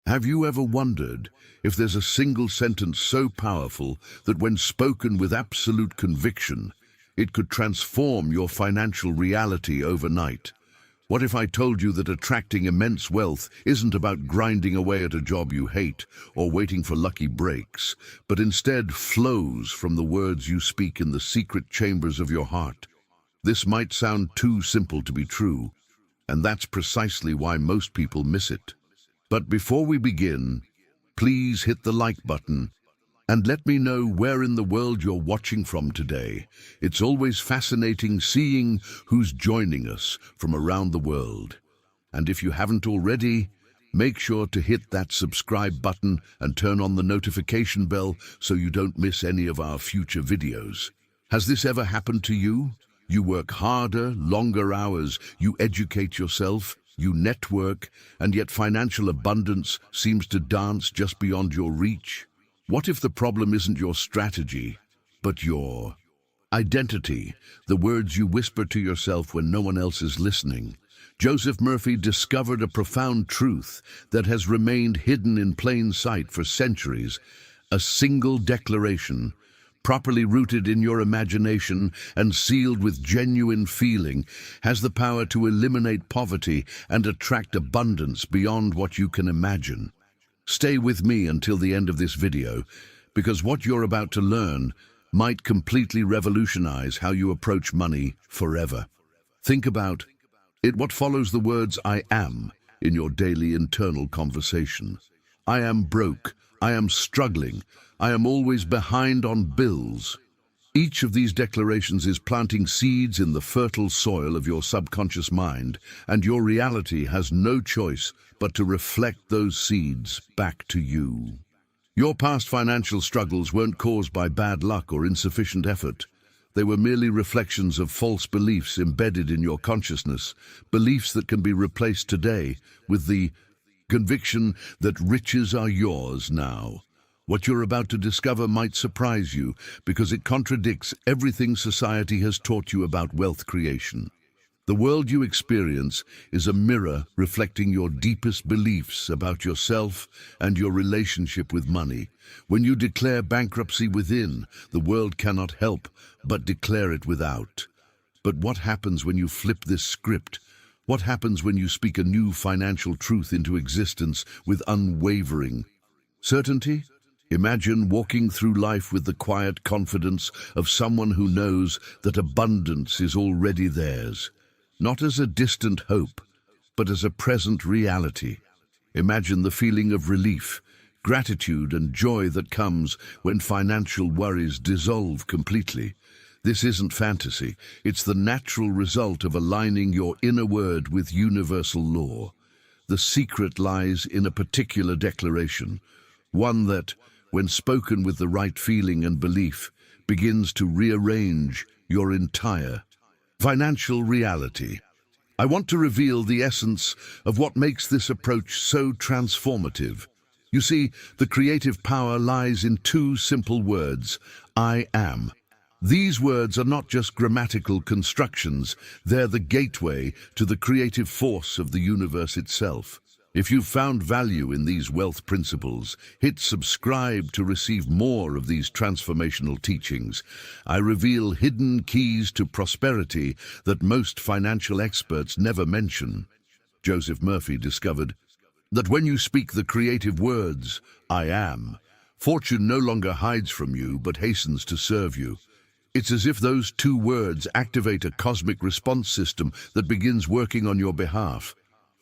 Have you ever wondered if there's a single sentence so powerful that when spoken with absolute conviction, it could transform your financial reality overnight? What if I told you that attracting immense wealth isn't about grinding away at a job you hate or waiting for lucky breaks, but instead flows from the words you speak in the secret chambers of your heart? This might sound too simple to be true, and that's precisely why most people miss it. But before we begin, please hit the like button and let me know where in the world you're watching from today. It's always fascinating seeing who's joining us from around the world. And if you haven't already, make sure to hit that subscribe button and turn on the notification bell so you don't miss any of our future videos. Has this ever happened to you? You work harder, longer hours, you educate yourself, you network, and yet financial abundance seems to dance just beyond your reach. What if the problem isn't your strategy, but your identity, the words you whisper to yourself when no one else is listening? Joseph Murphy discovered a profound truth that has remained hidden in plain sight for centuries. A single declaration, properly rooted in your imagination and sealed with genuine feeling, has the power to eliminate poverty and attract abundance beyond what you can imagine. Stay with me until the end of this video, because what you're about to learn might completely revolutionize how you approach money forever. Think about it. What follows the words "I am" in your daily internal conversation? I am broke. I am struggling. I am always behind on bills. Each of these declarations is planting seeds in the fertile soil of your subconscious mind, and your reality has no choice but to reflect those seeds back to you. Your past financial struggles weren't caused by bad luck or insufficient effort. They were merely reflections of false beliefs embedded in your consciousness, beliefs that can be replaced today with the conviction that riches are yours now. What you're about to discover might surprise you because it contradicts everything society has taught you about wealth creation. The world you experience is a mirror reflecting your deepest beliefs about yourself and your relationship with money. When you declare bankruptcy within, the world cannot help but declare it without. But what happens when you flip this script? What happens when you speak a new financial truth into existence with unwavering certainty? Imagine walking through life with the quiet confidence of someone who knows that abundance is already theirs, not as a distant hope, but as a present reality. Imagine the feeling of relief, gratitude, and joy that comes when financial worries dissolve completely. This isn't fantasy, it's the natural result of aligning your inner word with universal law. The secret lies in a particular declaration, one that, when spoken with the right feeling and belief, begins to rearrange your entire financial reality. I want to reveal the essence of what makes this approach so transformative. You see, the creative power lies in two simple words: I am. These words are not just grammatical constructions, they're the gateway to the creative force of the universe itself. If you've found value in these wealth principles, hit subscribe to receive more of these transformational teachings. I reveal hidden keys to prosperity that most financial experts never mention. Joseph Murphy discovered that when you speak the creative words, I am, fortune no longer hides from you but hastens to serve you. It's as if those two words activate a cosmic response system that begins working on your behalf.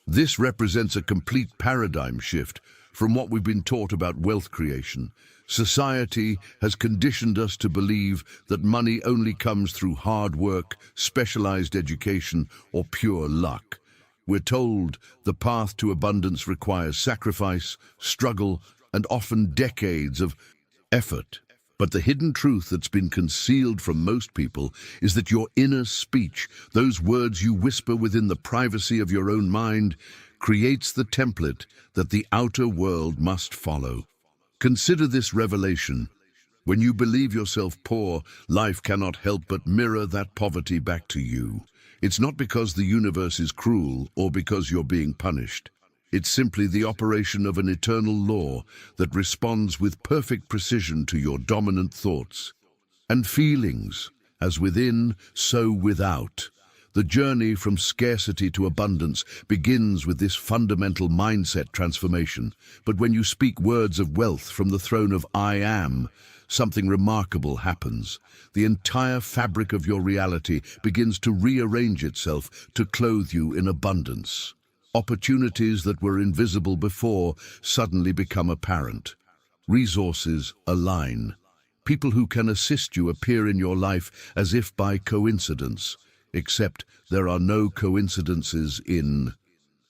This represents a complete paradigm shift from what we've been taught about wealth creation. Society has conditioned us to believe that money only comes through hard work, specialized education, or pure luck. We're told the path to abundance requires sacrifice, struggle, and often decades of effort. But the hidden truth that's been concealed from most people is that your inner speech, those words you whisper within the privacy of your own mind, creates the template that the outer world must follow. Consider this revelation. When you believe yourself poor, life cannot help but mirror that poverty back to you. It's not because the universe is cruel or because you're being punished. It's simply the operation of an eternal law that responds with perfect precision to your dominant thoughts and feelings, as within, so without. The journey from scarcity to abundance begins with this fundamental mindset transformation. But when you speak words of wealth from the throne of I am, something remarkable happens. The entire fabric of your reality begins to rearrange itself to clothe you in abundance. Opportunities that were invisible before suddenly become apparent. Resources align. People who can assist you appear in your life as if by coincidence, except there are no coincidences in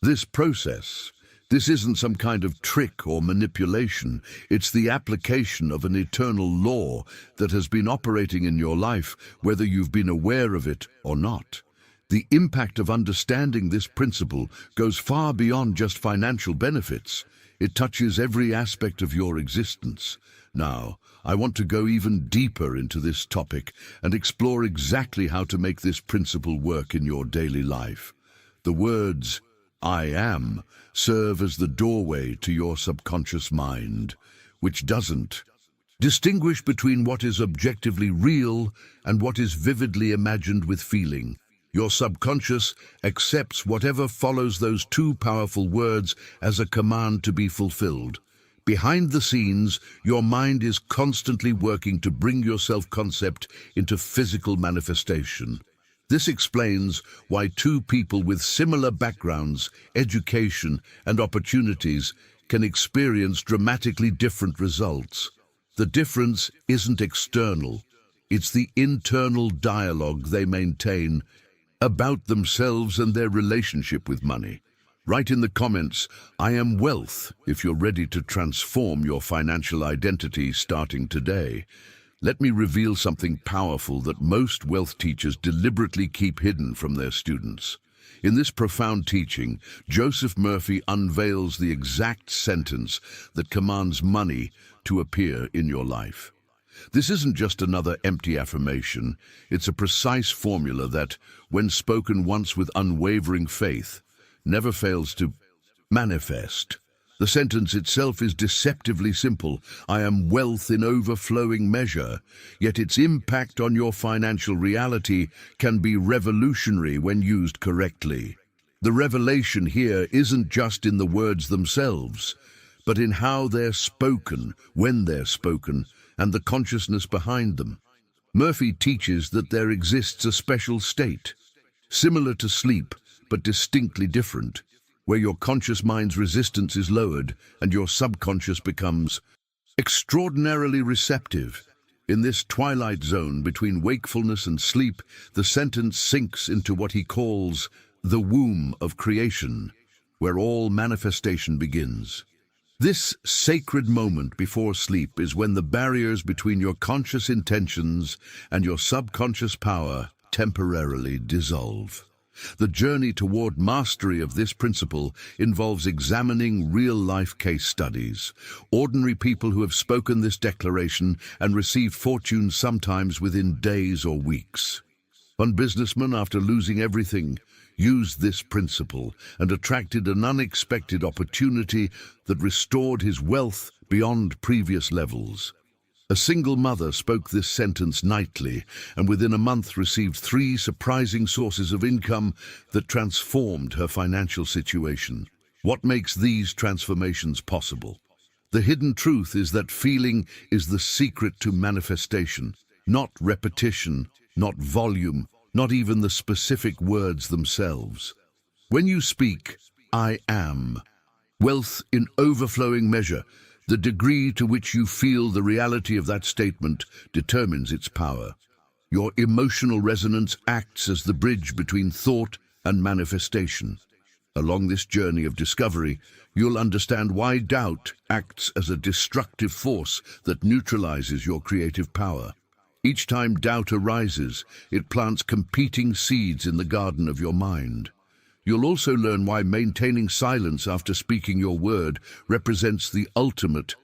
this process. This isn't some kind of trick or manipulation. It's the application of an eternal law that has been operating in your life, whether you've been aware of it or not. The impact of understanding this principle goes far beyond just financial benefits. It touches every aspect of your existence. Now, I want to go even deeper into this topic and explore exactly how to make this principle work in your daily life. The words, I am, serve as the doorway to your subconscious mind, which doesn't distinguish between what is objectively real and what is vividly imagined with feeling. Your subconscious accepts whatever follows those two powerful words as a command to be fulfilled. Behind the scenes, your mind is constantly working to bring your self-concept into physical manifestation. This explains why two people with similar backgrounds, education, and opportunities can experience dramatically different results. The difference isn't external. It's the internal dialogue they maintain about themselves and their relationship with money. Write in the comments, I am wealth, if you're ready to transform your financial identity starting today. Let me reveal something powerful that most wealth teachers deliberately keep hidden from their students. In this profound teaching, Joseph Murphy unveils the exact sentence that commands money to appear in your life. This isn't just another empty affirmation. It's a precise formula that, when spoken once with unwavering faith, never fails to manifest. The sentence itself is deceptively simple. I am wealth in overflowing measure, yet its impact on your financial reality can be revolutionary when used correctly. The revelation here isn't just in the words themselves, but in how they're spoken, when they're spoken, and the consciousness behind them. Murphy teaches that there exists a special state, similar to sleep, but distinctly different, where your conscious mind's resistance is lowered and your subconscious becomes extraordinarily receptive. In this twilight zone between wakefulness and sleep, the sentence sinks into what he calls the womb of creation, where all manifestation begins. This sacred moment before sleep is when the barriers between your conscious intentions and your subconscious power temporarily dissolve. The journey toward mastery of this principle involves examining real-life case studies, ordinary people who have spoken this declaration and received fortune sometimes within days or weeks. One businessman, after losing everything, used this principle and attracted an unexpected opportunity that restored his wealth beyond previous levels. A single mother spoke this sentence nightly and within a month received 3 surprising sources of income that transformed her financial situation. What makes these transformations possible? The hidden truth is that feeling is the secret to manifestation, not repetition, not volume, not even the specific words themselves. When you speak, I am, wealth in overflowing measure, the degree to which you feel the reality of that statement determines its power. Your emotional resonance acts as the bridge between thought and manifestation. Along this journey of discovery, you'll understand why doubt acts as a destructive force that neutralizes your creative power. Each time doubt arises, it plants competing seeds in the garden of your mind. You'll also learn why maintaining silence after speaking your word represents the ultimate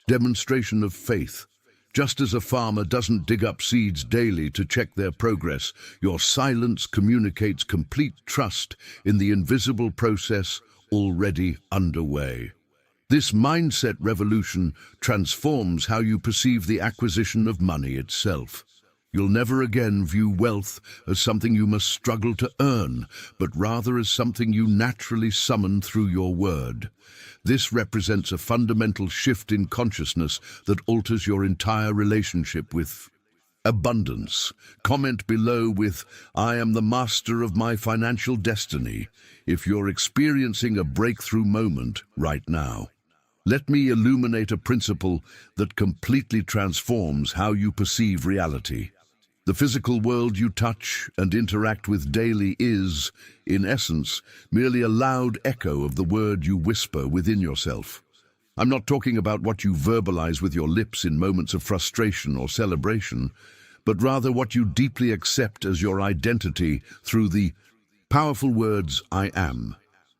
demonstration of faith. Just as a farmer doesn't dig up seeds daily to check their progress, your silence communicates complete trust in the invisible process already underway. This mindset revolution transforms how you perceive the acquisition of money itself. You'll never again view wealth as something you must struggle to earn, but rather as something you naturally summon through your word. This represents a fundamental shift in consciousness that alters your entire relationship with abundance. Comment below with, "I am the master of my financial destiny," if you're experiencing a breakthrough moment right now. Let me illuminate a principle that completely transforms how you perceive reality. The physical world you touch and interact with daily is, in essence, merely a loud echo of the word you whisper within yourself. I'm not talking about what you verbalize with your lips in moments of frustration or celebration, but rather what you deeply accept as your identity through the powerful words, "I am."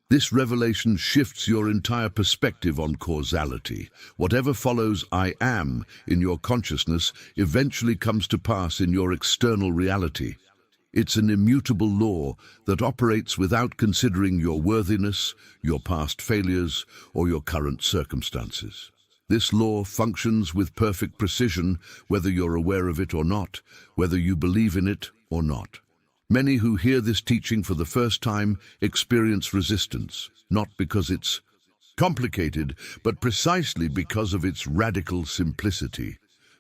This revelation shifts your entire perspective on causality. Whatever follows "I am" in your consciousness eventually comes to pass in your external reality. It's an immutable law that operates without considering your worthiness, your past failures, or your current circumstances. This law functions with perfect precision, whether you're aware of it or not, whether you believe in it or not. Many who hear this teaching for the first time experience resistance, not because it's complicated, but precisely because of its radical simplicity.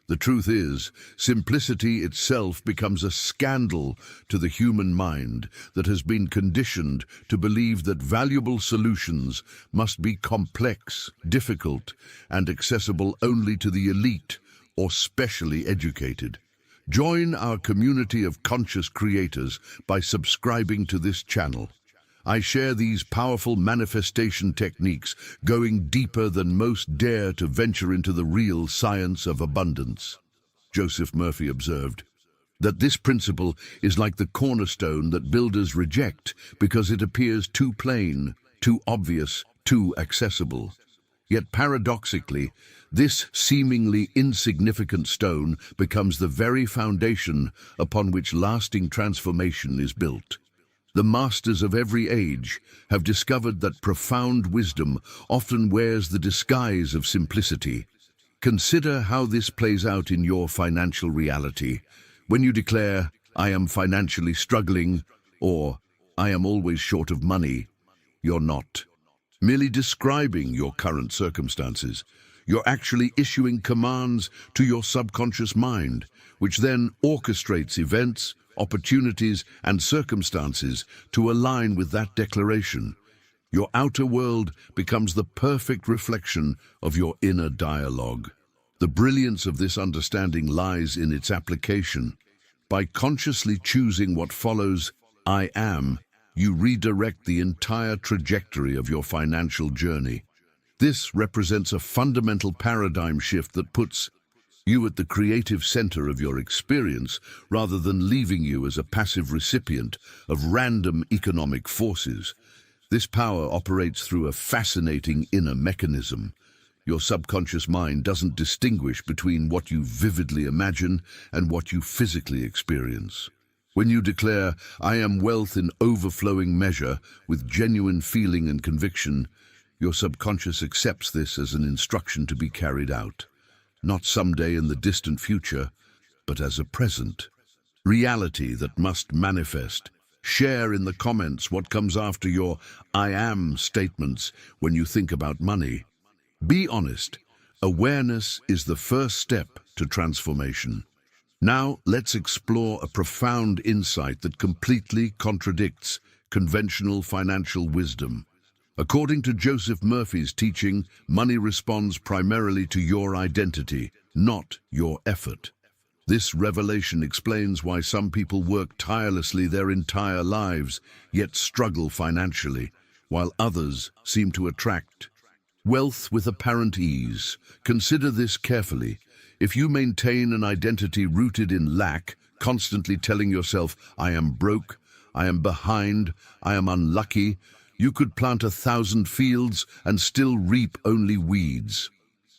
The truth is, simplicity itself becomes a scandal to the human mind that has been conditioned to believe that valuable solutions must be complex, difficult, and accessible only to the elite or specially educated. Join our community of conscious creators by subscribing to this channel. I share these powerful manifestation techniques, going deeper than most dare to venture into the real science of abundance. Joseph Murphy observed that this principle is like the cornerstone that builders reject because it appears too plain, too obvious, too accessible. Yet paradoxically, this seemingly insignificant stone becomes the very foundation upon which lasting transformation is built. The masters of every age have discovered that profound wisdom often wears the disguise of simplicity. Consider how this plays out in your financial reality. When you declare, "I am financially struggling," or "I am always short of money," you're not merely describing your current circumstances. You're actually issuing commands to your subconscious mind, which then orchestrates events, opportunities, and circumstances to align with that declaration. Your outer world becomes the perfect reflection of your inner dialogue. The brilliance of this understanding lies in its application. By consciously choosing what follows, "I am," you redirect the entire trajectory of your financial journey. This represents a fundamental paradigm shift that puts you at the creative center of your experience rather than leaving you as a passive recipient of random economic forces. This power operates through a fascinating inner mechanism. Your subconscious mind doesn't distinguish between what you vividly imagine and what you physically experience. When you declare, "I am wealth in overflowing measure," with genuine feeling and conviction, your subconscious accepts this as an instruction to be carried out, not someday in the distant future, but as a present reality that must manifest. Share in the comments what comes after your "I am" statements when you think about money. Be honest. Awareness is the first step to transformation. Now, let's explore a profound insight that completely contradicts conventional financial wisdom. According to Joseph Murphy's teaching, money responds primarily to your identity, not your effort. This revelation explains why some people work tirelessly their entire lives, yet struggle financially, while others seem to attract wealth with apparent ease. Consider this carefully. If you maintain an identity rooted in lack, constantly telling yourself, "I am broke, I am behind, I am unlucky," you could plant 1,000 fields and still reap only weeds.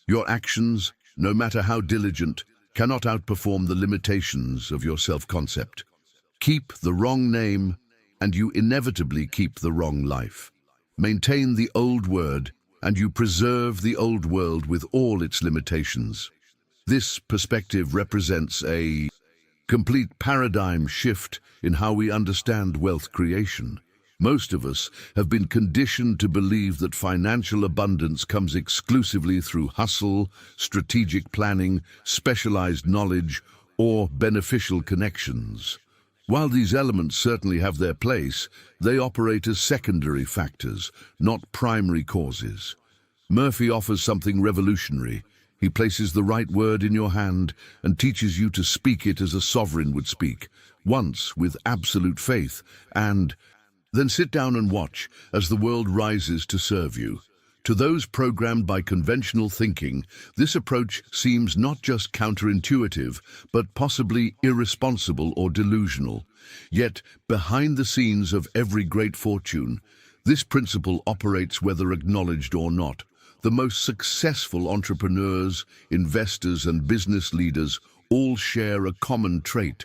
Your actions, no matter how diligent, cannot outperform the limitations of your self-concept. Keep the wrong name, and you inevitably keep the wrong life. Maintain the old word, and you preserve the old world with all its limitations. This perspective represents a complete paradigm shift in how we understand wealth creation. Most of us have been conditioned to believe that financial abundance comes exclusively through hustle, strategic planning, specialized knowledge, or beneficial connections. While these elements certainly have their place, they operate as secondary factors, not primary causes. Murphy offers something revolutionary. He places the right word in your hand and teaches you to speak it as a sovereign would speak, once with absolute faith, and then sit down and watch as the world rises to serve you. To those programmed by conventional thinking, this approach seems not just counterintuitive, but possibly irresponsible or delusional. Yet, behind the scenes of every great fortune, this principle operates whether acknowledged or not. The most successful entrepreneurs, investors, and business leaders all share a common trait.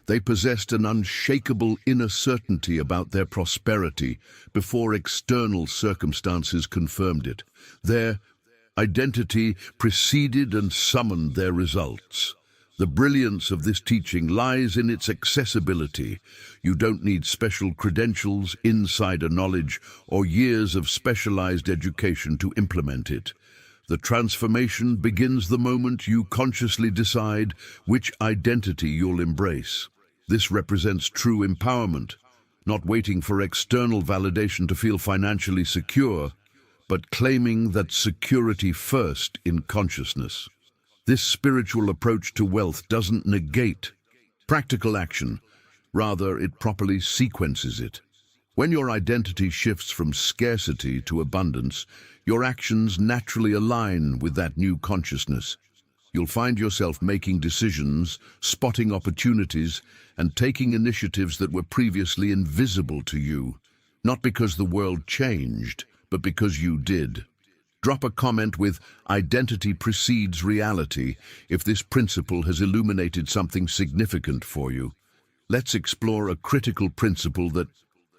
They possessed an unshakable inner certainty about their prosperity before external circumstances confirmed it. Their identity preceded and summoned their results. The brilliance of this teaching lies in its accessibility. You don't need special credentials, insider knowledge, or years of specialized education to implement it. The transformation begins the moment you consciously decide which identity you'll embrace. This represents true empowerment, not waiting for external validation to feel financially secure, but claiming that security first in consciousness. This spiritual approach to wealth doesn't negate practical action, rather it properly sequences it. When your identity shifts from scarcity to abundance, your actions naturally align with that new consciousness. You'll find yourself making decisions, spotting opportunities, and taking initiatives that were previously invisible to you, not because the world changed, but because you did. Drop a comment with "Identity precedes reality" if this principle has illuminated something significant for you. Let's explore a critical principle that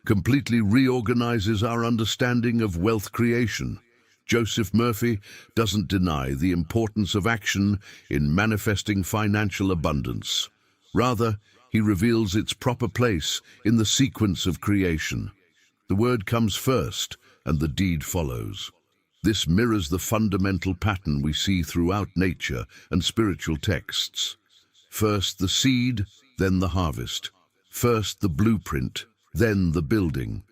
completely reorganizes our understanding of wealth creation. Joseph Murphy doesn't deny the importance of action in manifesting financial abundance. Rather, he reveals its proper place in the sequence of creation. The word comes first, and the deed follows. This mirrors the fundamental pattern we see throughout nature and spiritual texts. First the seed, then the harvest. First the blueprint, then the building.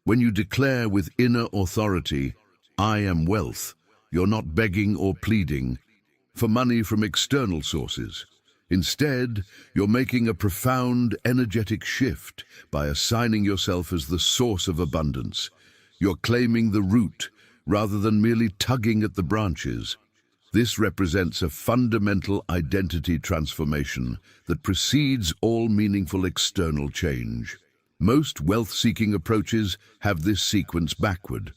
When you declare with inner authority, "I am wealth," you're not begging or pleading for money from external sources. Instead, you're making a profound energetic shift by assigning yourself as the source of abundance. You're claiming the root rather than merely tugging at the branches. This represents a fundamental identity transformation that precedes all meaningful external change. Most wealth-seeking approaches have this sequence backward.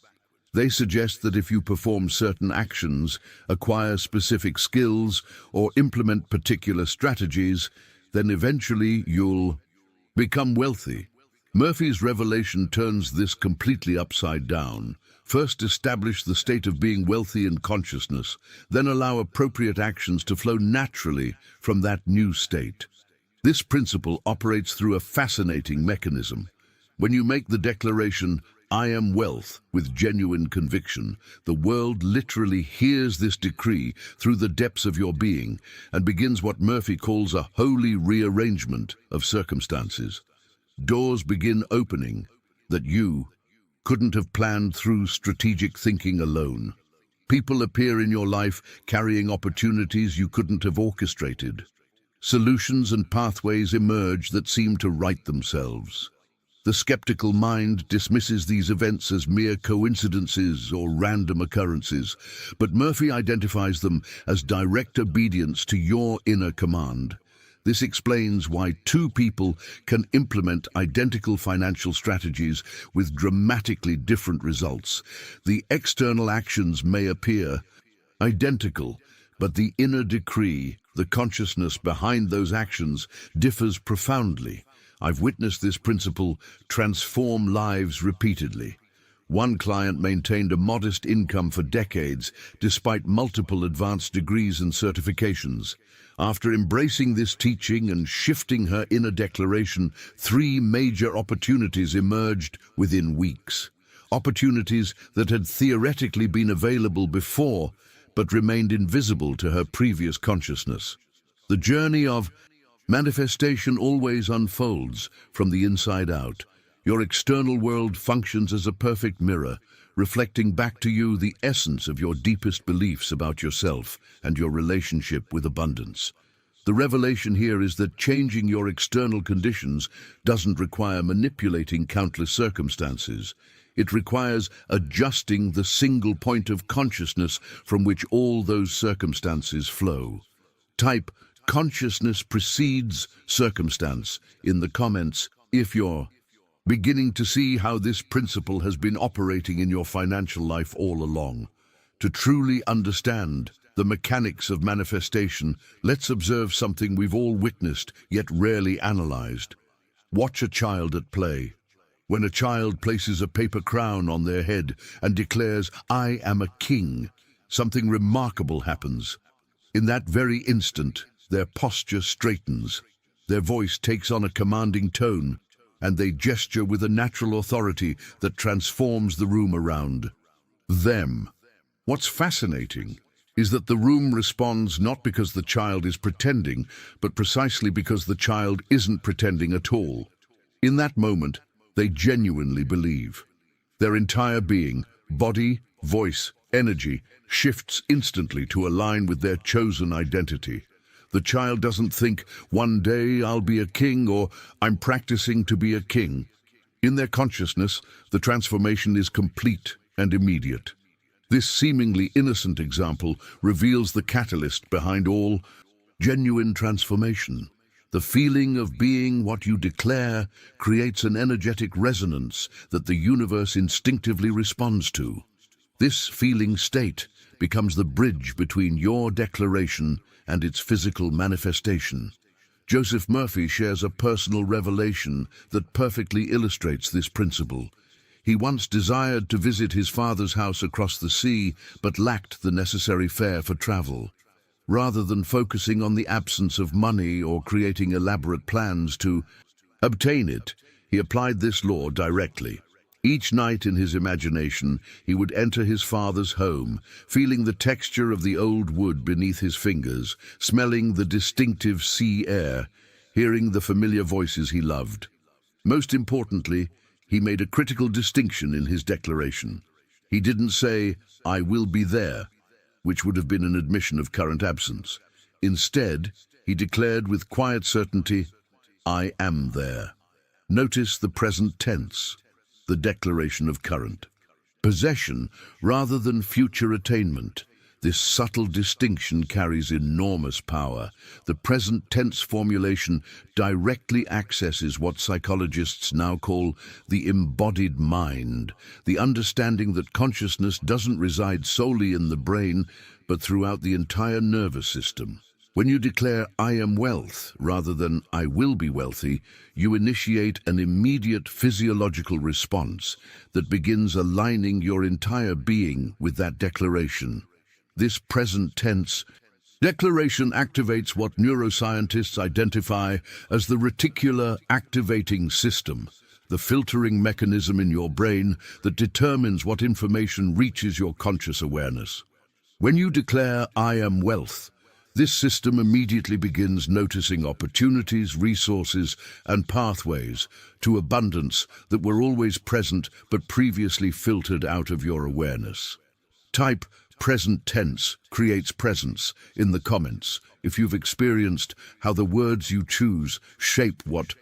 They suggest that if you perform certain actions, acquire specific skills, or implement particular strategies, then eventually you'll become wealthy. Murphy's revelation turns this completely upside down. First establish the state of being wealthy in consciousness, then allow appropriate actions to flow naturally from that new state. This principle operates through a fascinating mechanism. When you make the declaration, "I am wealth," with genuine conviction, the world literally hears this decree through the depths of your being and begins what Murphy calls a holy rearrangement of circumstances. Doors begin opening that you couldn't have planned through strategic thinking alone. People appear in your life carrying opportunities you couldn't have orchestrated. Solutions and pathways emerge that seem to right themselves. The skeptical mind dismisses these events as mere coincidences or random occurrences, but Murphy identifies them as direct obedience to your inner command. This explains why two people can implement identical financial strategies with dramatically different results. The external actions may appear identical, but the inner decree, the consciousness behind those actions, differs profoundly. I've witnessed this principle transform lives repeatedly. One client maintained a modest income for decades, despite multiple advanced degrees and certifications. After embracing this teaching and shifting her inner declaration, 3 major opportunities emerged within weeks. Opportunities that had theoretically been available before, but remained invisible to her previous consciousness. The journey of manifestation always unfolds from the inside out. Your external world functions as a perfect mirror, reflecting back to you the essence of your deepest beliefs about yourself and your relationship with abundance. The revelation here is that changing your external conditions doesn't require manipulating countless circumstances. It requires adjusting the single point of consciousness from which all those circumstances flow. Type "consciousness precedes circumstance" in the comments if you're beginning to see how this principle has been operating in your financial life all along. To truly understand the mechanics of manifestation, let's observe something we've all witnessed yet rarely analyzed. Watch a child at play. When a child places a paper crown on their head and declares, "I am a king," something remarkable happens. In that very instant, their posture straightens, their voice takes on a commanding tone, and they gesture with a natural authority that transforms the room around them. What's fascinating is that the room responds not because the child is pretending, but precisely because the child isn't pretending at all. In that moment, they genuinely believe. Their entire being, body, voice, energy, shifts instantly to align with their chosen identity. The child doesn't think, "One day I'll be a king," or "I'm practicing to be a king." In their consciousness, the transformation is complete and immediate. This seemingly innocent example reveals the catalyst behind all genuine transformation. The feeling of being what you declare creates an energetic resonance that the universe instinctively responds to. This feeling state becomes the bridge between your declaration and its physical manifestation. Joseph Murphy shares a personal revelation that perfectly illustrates this principle. He once desired to visit his father's house across the sea, but lacked the necessary fare for travel. Rather than focusing on the absence of money or creating elaborate plans to obtain it, he applied this law directly. Each night in his imagination, he would enter his father's home, feeling the texture of the old wood beneath his fingers, smelling the distinctive sea air, hearing the familiar voices he loved. Most importantly, he made a critical distinction in his declaration. He didn't say, "I will be there," which would have been an admission of current absence. Instead, he declared with quiet certainty, "I am there." Notice the present tense, the declaration of current possession rather than future attainment. This subtle distinction carries enormous power. The present tense formulation directly accesses what psychologists now call the embodied mind, the understanding that consciousness doesn't reside solely in the brain, but throughout the entire nervous system. When you declare, "I am wealth," rather than "I will be wealthy," you initiate an immediate physiological response that begins aligning your entire being with that declaration. This present tense declaration activates what neuroscientists identify as the reticular activating system, the filtering mechanism in your brain that determines what information reaches your conscious awareness. When you declare, "I am wealth," this system immediately begins noticing opportunities, resources, and pathways to abundance that were always present but previously filtered out of your awareness. Type "present tense creates presence" in the comments if you've experienced how the words you choose shape what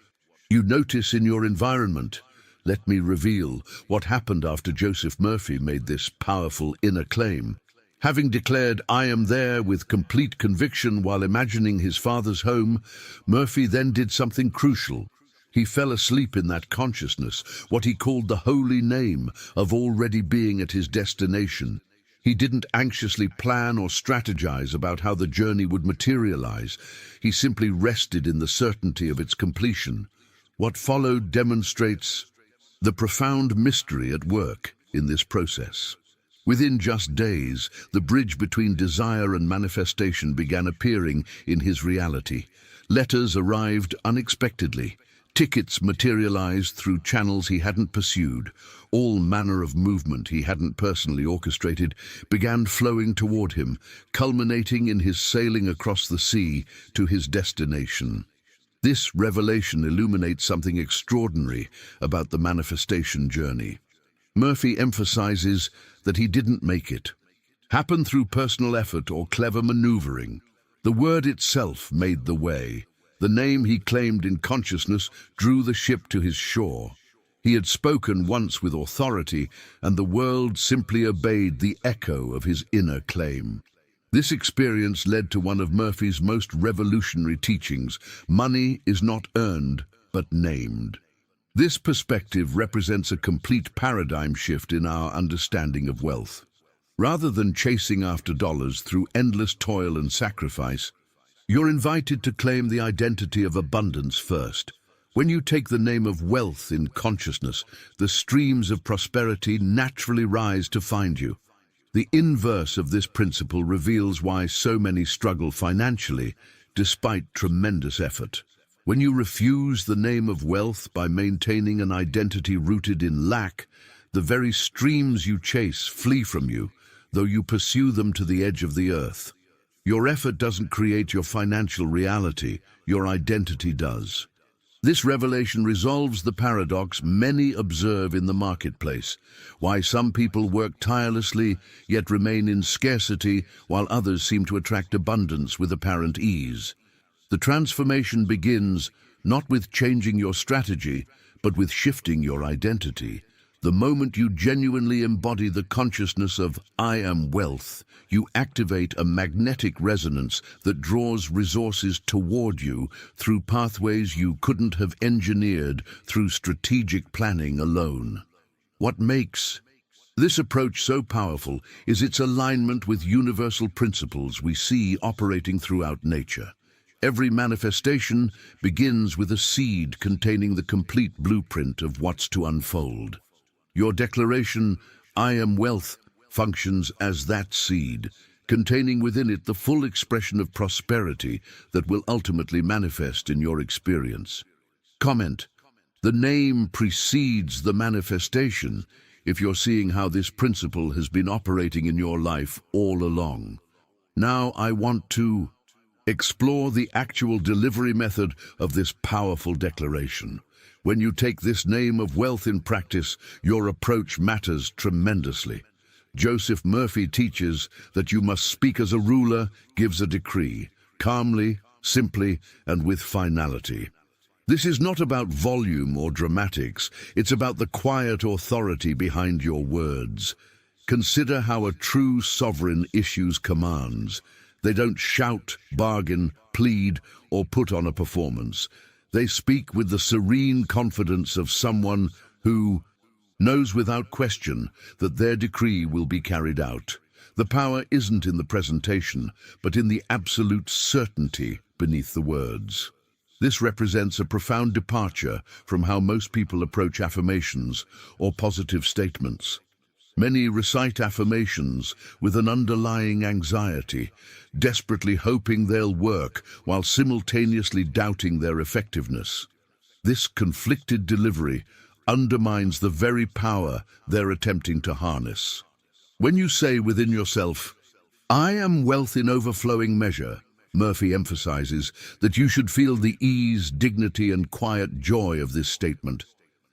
you notice in your environment. Let me reveal what happened after Joseph Murphy made this powerful inner claim. Having declared, "I am there" with complete conviction while imagining his father's home, Murphy then did something crucial. He fell asleep in that consciousness, what he called the holy name of already being at his destination. He didn't anxiously plan or strategize about how the journey would materialize. He simply rested in the certainty of its completion. What followed demonstrates the profound mystery at work in this process. Within just days, the bridge between desire and manifestation began appearing in his reality. Letters arrived unexpectedly. Tickets materialized through channels he hadn't pursued. All manner of movement he hadn't personally orchestrated began flowing toward him, culminating in his sailing across the sea to his destination. This revelation illuminates something extraordinary about the manifestation journey. Murphy emphasizes that he didn't make it happen through personal effort or clever maneuvering. The word itself made the way. The name he claimed in consciousness drew the ship to his shore. He had spoken once with authority, and the world simply obeyed the echo of his inner claim. This experience led to one of Murphy's most revolutionary teachings: money is not earned, but named. This perspective represents a complete paradigm shift in our understanding of wealth. Rather than chasing after dollars through endless toil and sacrifice, you're invited to claim the identity of abundance first. When you take the name of wealth in consciousness, the streams of prosperity naturally rise to find you. The inverse of this principle reveals why so many struggle financially, despite tremendous effort. When you refuse the name of wealth by maintaining an identity rooted in lack, the very streams you chase flee from you, though you pursue them to the edge of the earth. Your effort doesn't create your financial reality, your identity does. This revelation resolves the paradox many observe in the marketplace: why some people work tirelessly yet remain in scarcity, while others seem to attract abundance with apparent ease. The transformation begins not with changing your strategy, but with shifting your identity. The moment you genuinely embody the consciousness of "I am wealth," you activate a magnetic resonance that draws resources toward you through pathways you couldn't have engineered through strategic planning alone. What makes this approach so powerful is its alignment with universal principles we see operating throughout nature. Every manifestation begins with a seed containing the complete blueprint of what's to unfold. Your declaration, "I am wealth," functions as that seed, containing within it the full expression of prosperity that will ultimately manifest in your experience. Comment: the name precedes the manifestation if you're seeing how this principle has been operating in your life all along. Now I want to explore the actual delivery method of this powerful declaration. When you take this name of wealth in practice, your approach matters tremendously. Joseph Murphy teaches that you must speak as a ruler gives a decree, calmly, simply, and with finality. This is not about volume or dramatics, it's about the quiet authority behind your words. Consider how a true sovereign issues commands. They don't shout, bargain, plead, or put on a performance. They speak with the serene confidence of someone who knows without question that their decree will be carried out. The power isn't in the presentation, but in the absolute certainty beneath the words. This represents a profound departure from how most people approach affirmations or positive statements. Many recite affirmations with an underlying anxiety, desperately hoping they'll work while simultaneously doubting their effectiveness. This conflicted delivery undermines the very power they're attempting to harness. When you say within yourself, "I am wealth in overflowing measure," Murphy emphasizes that you should feel the ease, dignity, and quiet joy of this statement.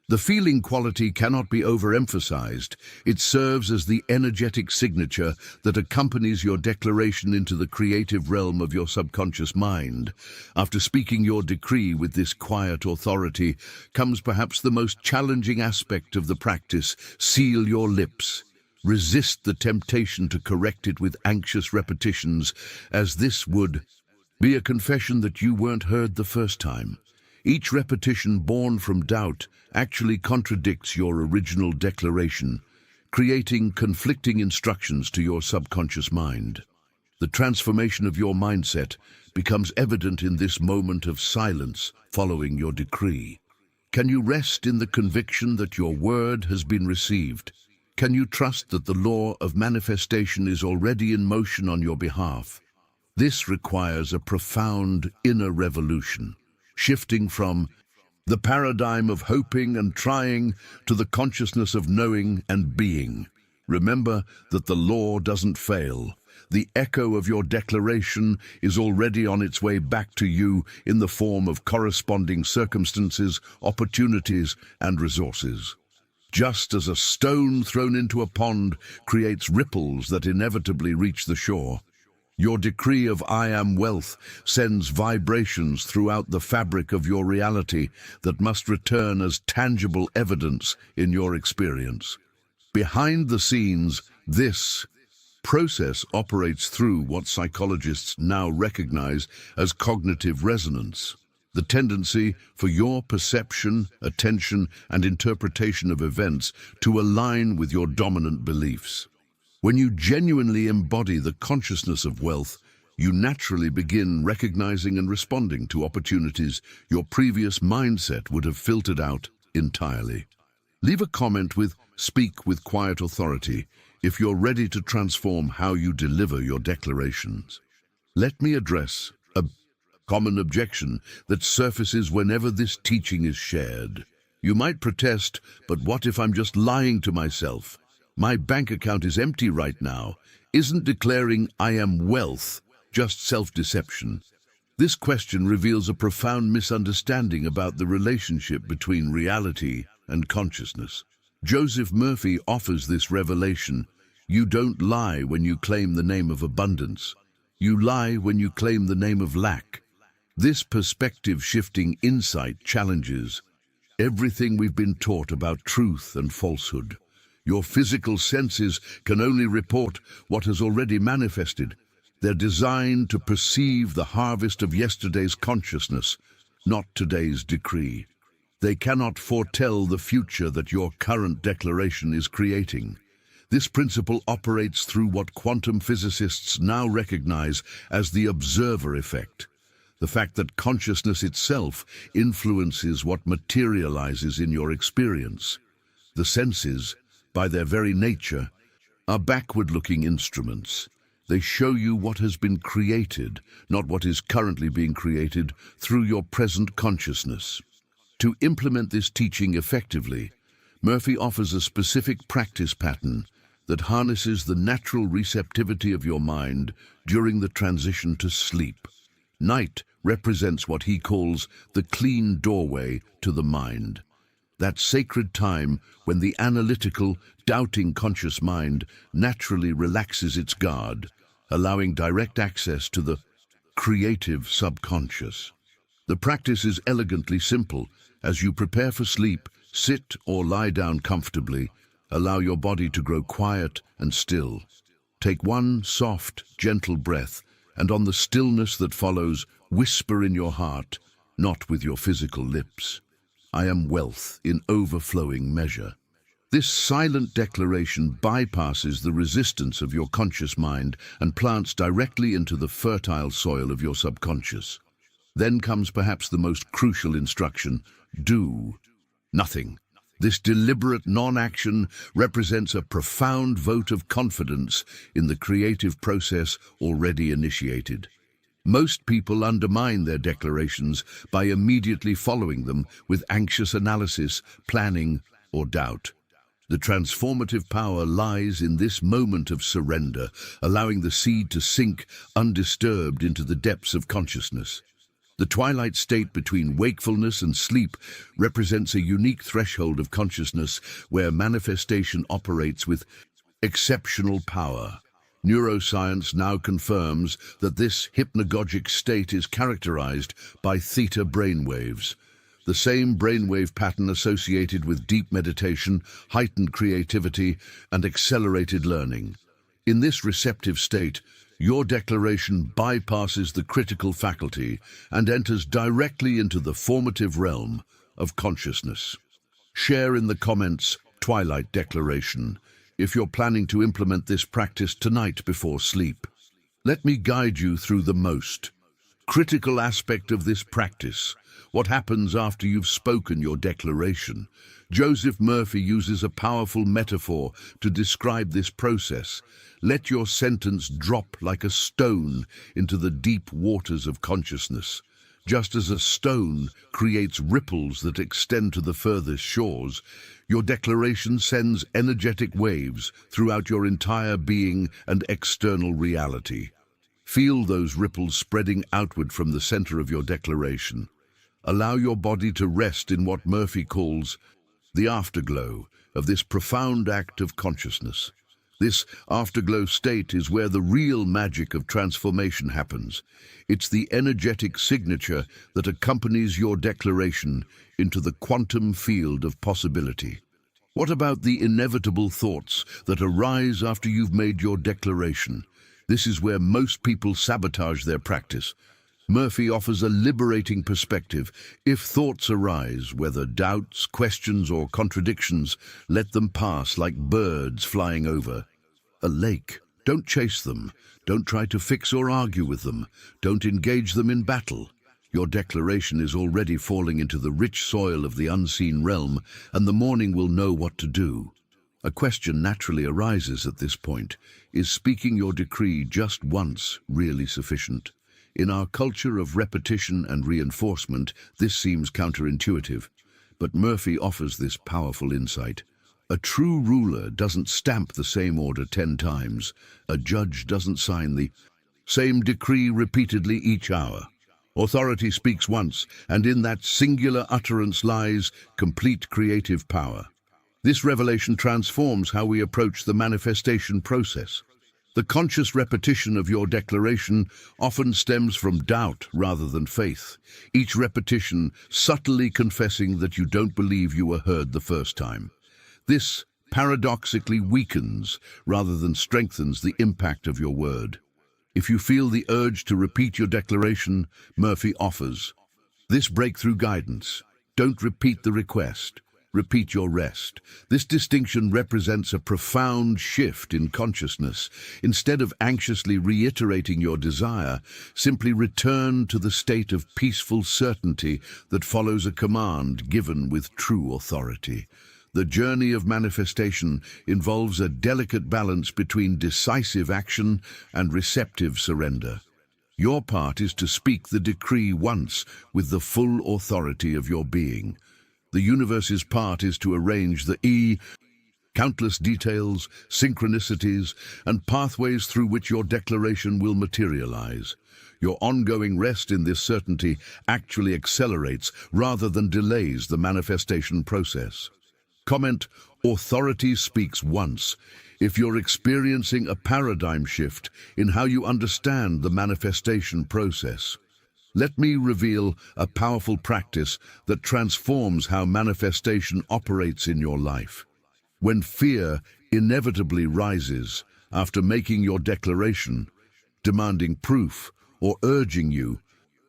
The feeling quality cannot be overemphasized. It serves as the energetic signature that accompanies your declaration into the creative realm of your subconscious mind. After speaking your decree with this quiet authority comes perhaps the most challenging aspect of the practice: seal your lips. Resist the temptation to correct it with anxious repetitions, as this would be a confession that you weren't heard the first time. Each repetition born from doubt actually contradicts your original declaration, creating conflicting instructions to your subconscious mind. The transformation of your mindset becomes evident in this moment of silence following your decree. Can you rest in the conviction that your word has been received? Can you trust that the law of manifestation is already in motion on your behalf? This requires a profound inner revolution, shifting from the paradigm of hoping and trying to the consciousness of knowing and being. Remember that the law doesn't fail. The echo of your declaration is already on its way back to you in the form of corresponding circumstances, opportunities, and resources. Just as a stone thrown into a pond creates ripples that inevitably reach the shore, your decree of I am wealth sends vibrations throughout the fabric of your reality that must return as tangible evidence in your experience. Behind the scenes, this process operates through what psychologists now recognize as cognitive resonance, the tendency for your perception, attention, and interpretation of events to align with your dominant beliefs. When you genuinely embody the consciousness of wealth, you naturally begin recognizing and responding to opportunities your previous mindset would have filtered out entirely. Leave a comment with "Speak with quiet authority" if you're ready to transform how you deliver your declarations. Let me address a common objection that surfaces whenever this teaching is shared. You might protest, "But what if I'm just lying to myself? My bank account is empty right now. Isn't declaring I am wealth just self-deception?" This question reveals a profound misunderstanding about the relationship between reality and consciousness. Joseph Murphy offers this revelation: you don't lie when you claim the name of abundance. You lie when you claim the name of lack. This perspective-shifting insight challenges everything we've been taught about truth and falsehood. Your physical senses can only report what has already manifested. They're designed to perceive the harvest of yesterday's consciousness, not today's decree. They cannot foretell the future that your current declaration is creating. This principle operates through what quantum physicists now recognize as the observer effect, the fact that consciousness itself influences what materializes in your experience. The senses, by their very nature, are backward-looking instruments. They show you what has been created, not what is currently being created, through your present consciousness. To implement this teaching effectively, Murphy offers a specific practice pattern that harnesses the natural receptivity of your mind during the transition to sleep. Night represents what he calls the clean doorway to the mind. That sacred time when the analytical, doubting conscious mind naturally relaxes its guard, allowing direct access to the creative subconscious. The practice is elegantly simple. As you prepare for sleep, sit or lie down comfortably. Allow your body to grow quiet and still. Take one soft, gentle breath, and on the stillness that follows, whisper in your heart, not with your physical lips, I am wealth in overflowing measure. This silent declaration bypasses the resistance of your conscious mind and plants directly into the fertile soil of your subconscious. Then comes perhaps the most crucial instruction: do nothing. This deliberate non-action represents a profound vote of confidence in the creative process already initiated. Most people undermine their declarations by immediately following them with anxious analysis, planning, or doubt. The transformative power lies in this moment of surrender, allowing the seed to sink undisturbed into the depths of consciousness. The twilight state between wakefulness and sleep represents a unique threshold of consciousness where manifestation operates with exceptional power. Neuroscience now confirms that this hypnagogic state is characterized by theta brainwaves, the same brainwave pattern associated with deep meditation, heightened creativity, and accelerated learning. In this receptive state, your declaration bypasses the critical faculty and enters directly into the formative realm of consciousness. Share in the comments Twilight Declaration if you're planning to implement this practice tonight before sleep. Let me guide you through the most critical aspect of this practice: what happens after you've spoken your declaration. Joseph Murphy uses a powerful metaphor to describe this process. Let your sentence drop like a stone into the deep waters of consciousness. Just as a stone creates ripples that extend to the furthest shores, your declaration sends energetic waves throughout your entire being and external reality. Feel those ripples spreading outward from the center of your declaration. Allow your body to rest in what Murphy calls the afterglow of this profound act of consciousness. This afterglow state is where the real magic of transformation happens. It's the energetic signature that accompanies your declaration into the quantum field of possibility. What about the inevitable thoughts that arise after you've made your declaration? This is where most people sabotage their practice. Murphy offers a liberating perspective. If thoughts arise, whether doubts, questions, or contradictions, let them pass like birds flying over a lake. Don't chase them. Don't try to fix or argue with them. Don't engage them in battle. Your declaration is already falling into the rich soil of the unseen realm, and the morning will know what to do. A question naturally arises at this point. Is speaking your decree just once really sufficient? In our culture of repetition and reinforcement, this seems counterintuitive, but Murphy offers this powerful insight. A true ruler doesn't stamp the same order 10 times. A judge doesn't sign the same decree repeatedly each hour. Authority speaks once, and in that singular utterance lies complete creative power. This revelation transforms how we approach the manifestation process. The conscious repetition of your declaration often stems from doubt rather than faith, each repetition subtly confessing that you don't believe you were heard the first time. This paradoxically weakens rather than strengthens the impact of your word. If you feel the urge to repeat your declaration, Murphy offers this breakthrough guidance. Don't repeat the request. Repeat your rest. This distinction represents a profound shift in consciousness. Instead of anxiously reiterating your desire, simply return to the state of peaceful certainty that follows a command given with true authority. The journey of manifestation involves a delicate balance between decisive action and receptive surrender. Your part is to speak the decree once with the full authority of your being. The universe's part is to arrange the countless details, synchronicities, and pathways through which your declaration will materialize. Your ongoing rest in this certainty actually accelerates rather than delays the manifestation process. Comment: authority speaks once. If you're experiencing a paradigm shift in how you understand the manifestation process, let me reveal a powerful practice that transforms how manifestation operates in your life. When fear inevitably rises after making your declaration, demanding proof or urging you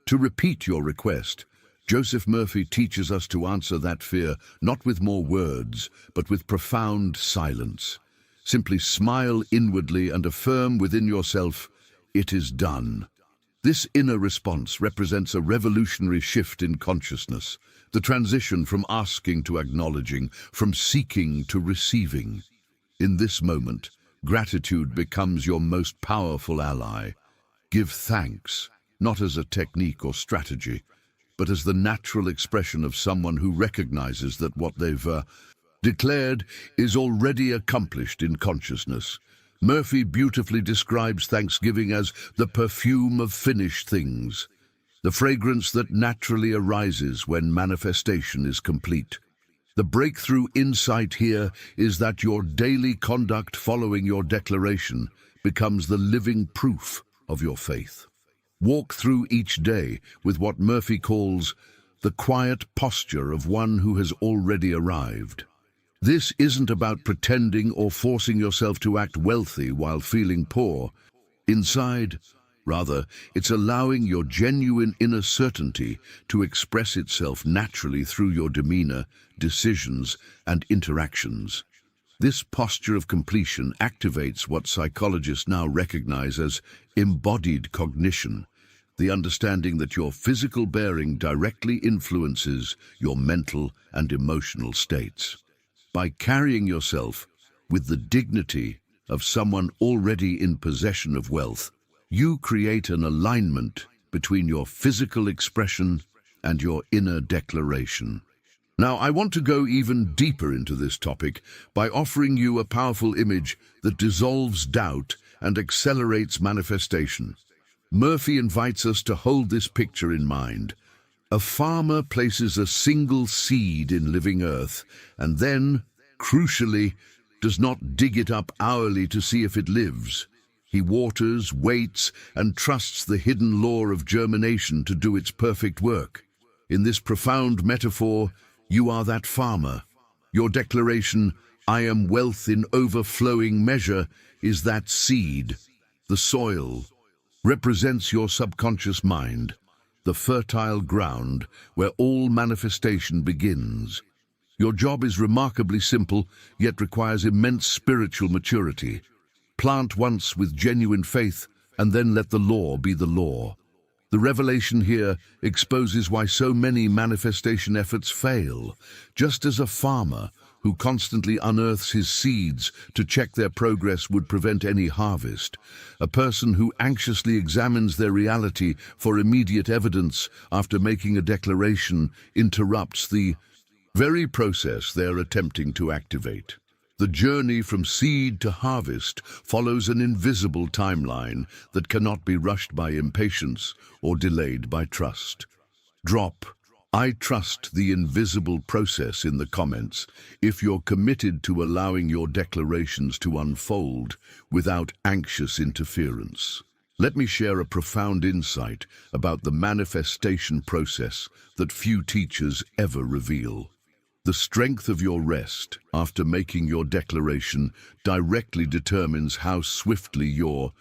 to repeat your request, Joseph Murphy teaches us to answer that fear not with more words, but with profound silence. Simply smile inwardly and affirm within yourself, "It is done." This inner response represents a revolutionary shift in consciousness, the transition from asking to acknowledging, from seeking to receiving. In this moment, gratitude becomes your most powerful ally. Give thanks, not as a technique or strategy, but as the natural expression of someone who recognizes that what they've declared is already accomplished in consciousness. Murphy beautifully describes Thanksgiving as the perfume of finished things, the fragrance that naturally arises when manifestation is complete. The breakthrough insight here is that your daily conduct following your declaration becomes the living proof of your faith. Walk through each day with what Murphy calls the quiet posture of one who has already arrived. This isn't about pretending or forcing yourself to act wealthy while feeling poor. Inside, rather, it's allowing your genuine inner certainty to express itself naturally through your demeanor, decisions, and interactions. This posture of completion activates what psychologists now recognize as embodied cognition, the understanding that your physical bearing directly influences your mental and emotional states. By carrying yourself with the dignity of someone already in possession of wealth, you create an alignment between your physical expression and your inner declaration. Now, I want to go even deeper into this topic by offering you a powerful image that dissolves doubt and accelerates manifestation. Murphy invites us to hold this picture in mind. A farmer places a single seed in living earth and then, crucially, does not dig it up hourly to see if it lives. He waters, waits, and trusts the hidden law of germination to do its perfect work. In this profound metaphor, you are that farmer. Your declaration, "I am wealth in overflowing measure," is that seed. The soil represents your subconscious mind, the fertile ground where all manifestation begins. Your job is remarkably simple, yet requires immense spiritual maturity. Plant once with genuine faith, and then let the law be the law. The revelation here exposes why so many manifestation efforts fail. Just as a farmer who constantly unearths his seeds to check their progress would prevent any harvest, a person who anxiously examines their reality for immediate evidence after making a declaration interrupts the very process they are attempting to activate. The journey from seed to harvest follows an invisible timeline that cannot be rushed by impatience or delayed by trust. Drop "I trust the invisible process" in the comments if you're committed to allowing your declarations to unfold without anxious interference. Let me share a profound insight about the manifestation process that few teachers ever reveal. The strength of your rest after making your declaration directly determines how swiftly your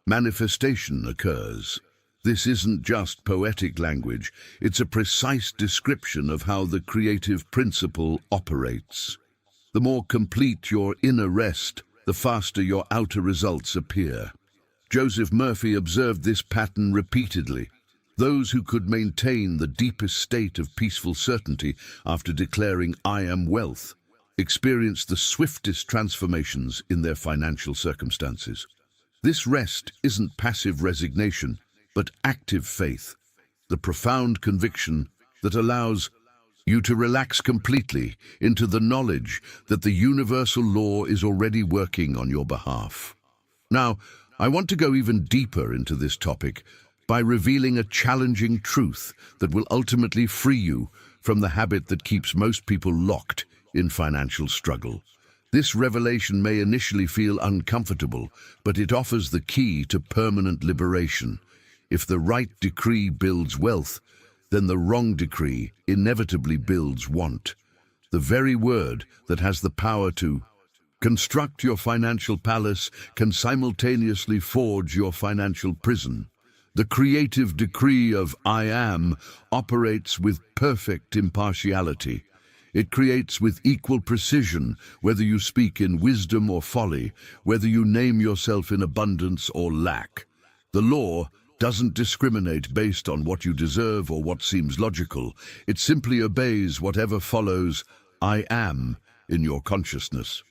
manifestation occurs. This isn't just poetic language, it's a precise description of how the creative principle operates. The more complete your inner rest, the faster your outer results appear. Joseph Murphy observed this pattern repeatedly. Those who could maintain the deepest state of peaceful certainty after declaring "I am wealth" experienced the swiftest transformations in their financial circumstances. This rest isn't passive resignation, but active faith, the profound conviction that allows you to relax completely into the knowledge that the universal law is already working on your behalf. Now, I want to go even deeper into this topic by revealing a challenging truth that will ultimately free you from the habit that keeps most people locked in financial struggle. This revelation may initially feel uncomfortable, but it offers the key to permanent liberation. If the right decree builds wealth, then the wrong decree inevitably builds want. The very word that has the power to construct your financial palace can simultaneously forge your financial prison. The creative decree of "I am" operates with perfect impartiality. It creates with equal precision, whether you speak in wisdom or folly, whether you name yourself in abundance or lack. The law doesn't discriminate based on what you deserve or what seems logical. It simply obeys whatever follows "I am" in your consciousness.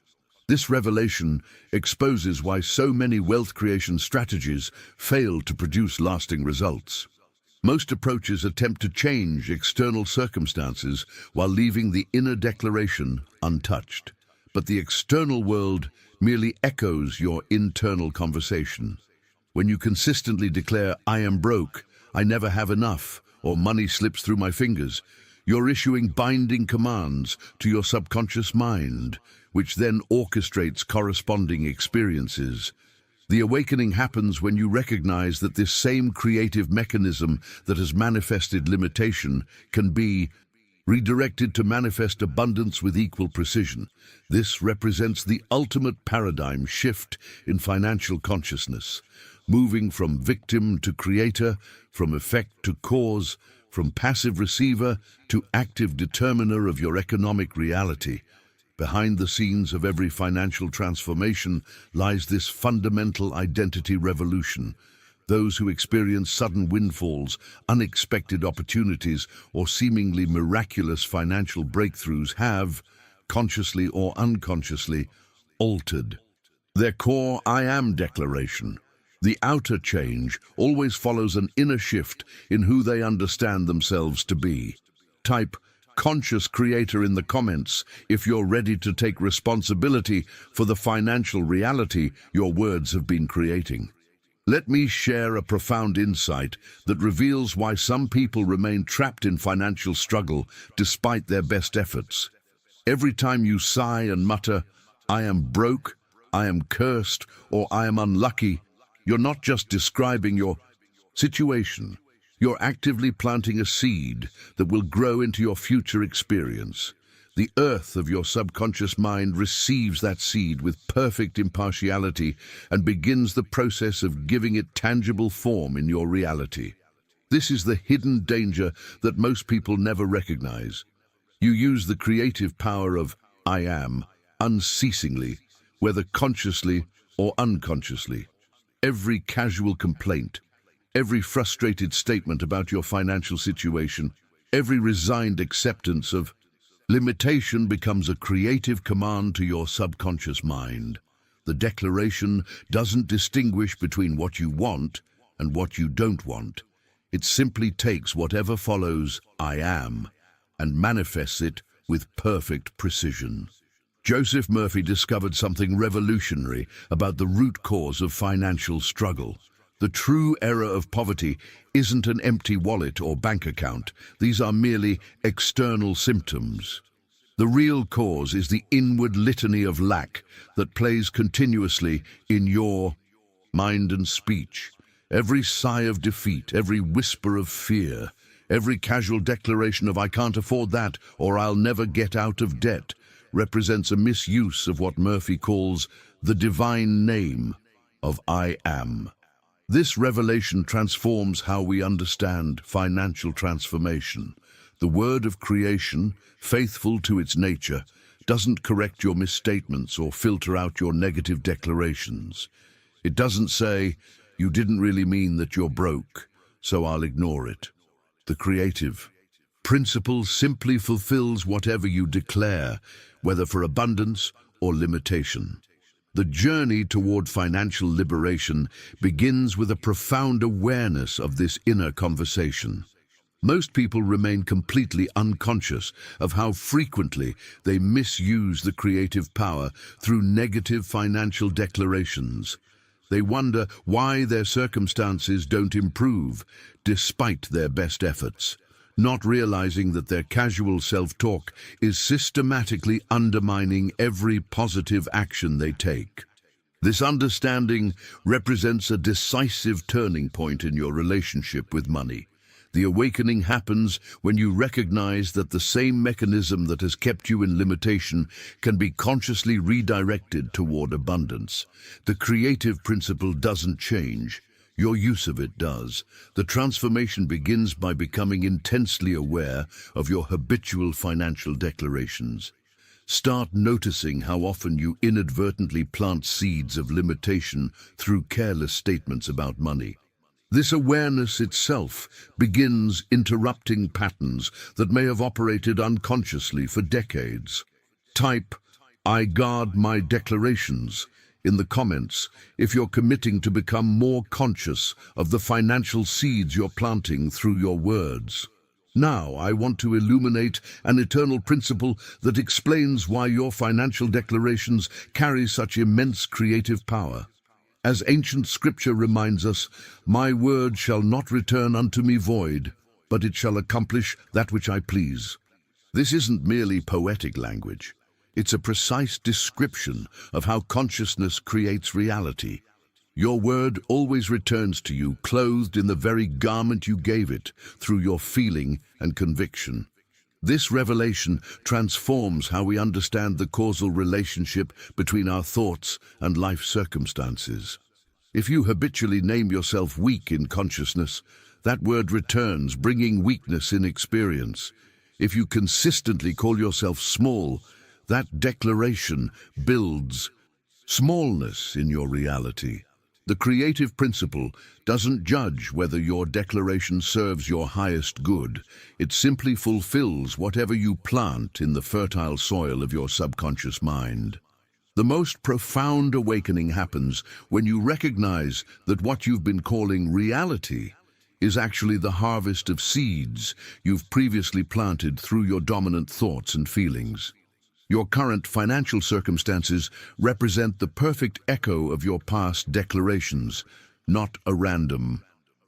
This revelation exposes why so many wealth creation strategies fail to produce lasting results. Most approaches attempt to change external circumstances while leaving the inner declaration untouched. But the external world merely echoes your internal conversation. When you consistently declare "I am broke," "I never have enough," or "money slips through my fingers," you're issuing binding commands to your subconscious mind, which then orchestrates corresponding experiences. The awakening happens when you recognize that this same creative mechanism that has manifested limitation can be redirected to manifest abundance with equal precision. This represents the ultimate paradigm shift in financial consciousness, moving from victim to creator, from effect to cause, from passive receiver to active determiner of your economic reality. Behind the scenes of every financial transformation lies this fundamental identity revolution, Those who experience sudden windfalls, unexpected opportunities, or seemingly miraculous financial breakthroughs have, consciously or unconsciously, altered their core I am declaration. The outer change always follows an inner shift in who they understand themselves to be. Type conscious creator in the comments if you're ready to take responsibility for the financial reality your words have been creating. Let me share a profound insight that reveals why some people remain trapped in financial struggle despite their best efforts. Every time you sigh and mutter, "I am broke," "I am cursed," or "I am unlucky," you're not just describing your situation. You're actively planting a seed that will grow into your future experience. The earth of your subconscious mind receives that seed with perfect impartiality and begins the process of giving it tangible form in your reality. This is the hidden danger that most people never recognize. You use the creative power of I am unceasingly, whether consciously or unconsciously. Every casual complaint, every frustrated statement about your financial situation, every resigned acceptance of limitation becomes a creative command to your subconscious mind. The declaration doesn't distinguish between what you want and what you don't want. It simply takes whatever follows I am and manifests it with perfect precision. Joseph Murphy discovered something revolutionary about the root cause of financial struggle. The true error of poverty isn't an empty wallet or bank account. These are merely external symptoms. The real cause is the inward litany of lack that plays continuously in your mind and speech. Every sigh of defeat, every whisper of fear, every casual declaration of "I can't afford that" or "I'll never get out of debt" represents a misuse of what Murphy calls the divine name of I am. This revelation transforms how we understand financial transformation. The word of creation, faithful to its nature, doesn't correct your misstatements or filter out your negative declarations. It doesn't say, "You didn't really mean that you're broke, so I'll ignore it." The creative principle simply fulfills whatever you declare, whether for abundance or limitation. The journey toward financial liberation begins with a profound awareness of this inner conversation. Most people remain completely unconscious of how frequently they misuse the creative power through negative financial declarations. They wonder why their circumstances don't improve despite their best efforts, not realizing that their casual self-talk is systematically undermining every positive action they take. This understanding represents a decisive turning point in your relationship with money. The awakening happens when you recognize that the same mechanism that has kept you in limitation can be consciously redirected toward abundance. The creative principle doesn't change. Your use of it does. The transformation begins by becoming intensely aware of your habitual financial declarations. Start noticing how often you inadvertently plant seeds of limitation through careless statements about money. This awareness itself begins interrupting patterns that may have operated unconsciously for decades. Type, "I guard my declarations" in the comments if you're committing to become more conscious of the financial seeds you're planting through your words. Now, I want to illuminate an eternal principle that explains why your financial declarations carry such immense creative power. As ancient scripture reminds us, "My word shall not return unto me void, but it shall accomplish that which I please." This isn't merely poetic language. It's a precise description of how consciousness creates reality. Your word always returns to you, clothed in the very garment you gave it, through your feeling and conviction. This revelation transforms how we understand the causal relationship between our thoughts and life circumstances. If you habitually name yourself weak in consciousness, that word returns, bringing weakness in experience. If you consistently call yourself small, that declaration builds smallness in your reality. The creative principle doesn't judge whether your declaration serves your highest good. It simply fulfills whatever you plant in the fertile soil of your subconscious mind. The most profound awakening happens when you recognize that what you've been calling reality is actually the harvest of seeds you've previously planted through your dominant thoughts and feelings. Your current financial circumstances represent the perfect echo of your past declarations, not a random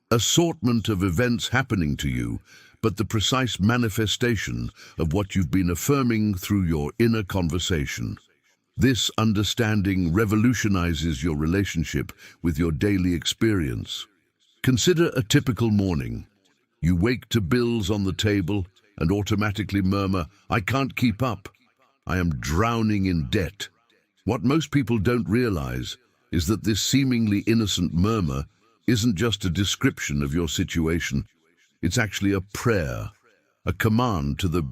assortment of events happening to you, but the precise manifestation of what you've been affirming through your inner conversation. This understanding revolutionizes your relationship with your daily experience. Consider a typical morning. You wake to bills on the table and automatically murmur, "I can't keep up. I am drowning in debt." What most people don't realize is that this seemingly innocent murmur isn't just a description of your situation. It's actually a prayer, a command to the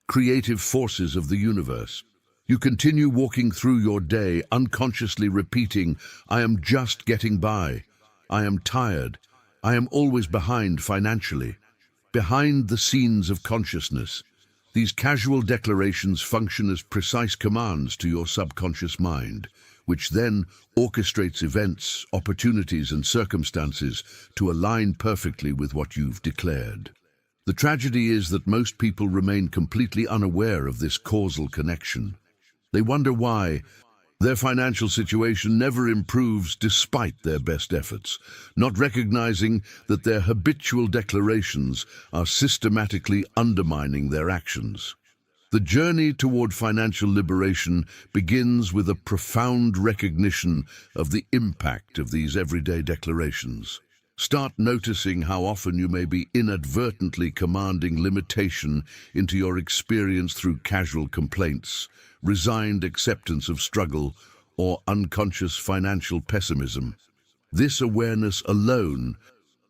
creative forces of the universe. You continue walking through your day, unconsciously repeating, "I am just getting by. I am tired. I am always behind financially." Behind the scenes of consciousness, these casual declarations function as precise commands to your subconscious mind, which then orchestrates events, opportunities, and circumstances to align perfectly with what you've declared. The tragedy is that most people remain completely unaware of this causal connection. They wonder why their financial situation never improves despite their best efforts, not recognizing that their habitual declarations are systematically undermining their actions. The journey toward financial liberation begins with a profound recognition of the impact of these everyday declarations. Start noticing how often you may be inadvertently commanding limitation into your experience through casual complaints, resigned acceptance of struggle, or unconscious financial pessimism. This awareness alone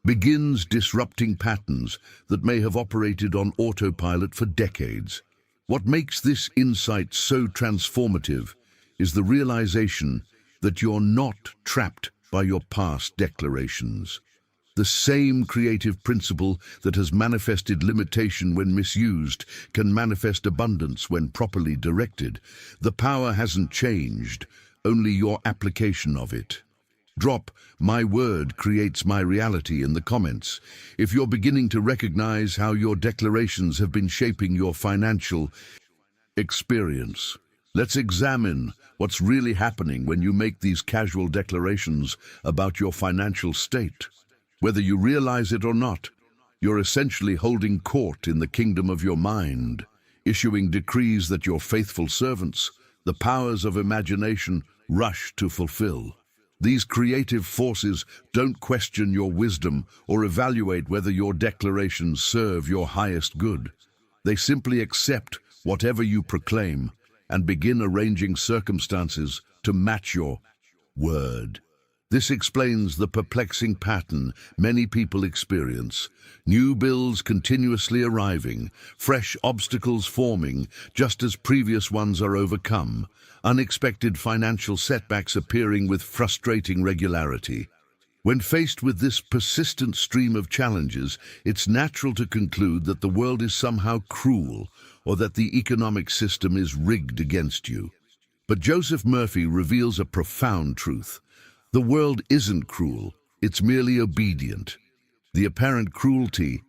begins disrupting patterns that may have operated on autopilot for decades. What makes this insight so transformative is the realization that you're not trapped by your past declarations. The same creative principle that has manifested limitation when misused can manifest abundance when properly directed. The power hasn't changed, only your application of it. Drop "my word creates my reality" in the comments if you're beginning to recognize how your declarations have been shaping your financial experience. Let's examine what's really happening when you make these casual declarations about your financial state. Whether you realize it or not, you're essentially holding court in the kingdom of your mind, issuing decrees that your faithful servants, the powers of imagination, rush to fulfill. These creative forces don't question your wisdom or evaluate whether your declarations serve your highest good. They simply accept whatever you proclaim and begin arranging circumstances to match your word. This explains the perplexing pattern many people experience. New bills continuously arriving, fresh obstacles forming just as previous ones are overcome, unexpected financial setbacks appearing with frustrating regularity. When faced with this persistent stream of challenges, it's natural to conclude that the world is somehow cruel or that the economic system is rigged against you. But Joseph Murphy reveals a profound truth. The world isn't cruel, it's merely obedient. The apparent cruelty